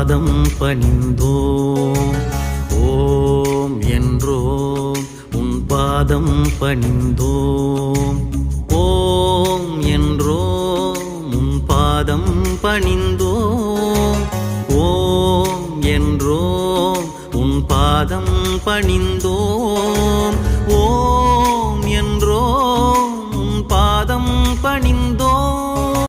பாதம் பணிந்தோம். ஓம் என்றோம் உன் பாதம் பணிந்தோம். ஓம் என்றோம் உன் பாதம் பணிந்தோம். ஓம் என்றோம் உன் பாதம் பணிந்தோம்.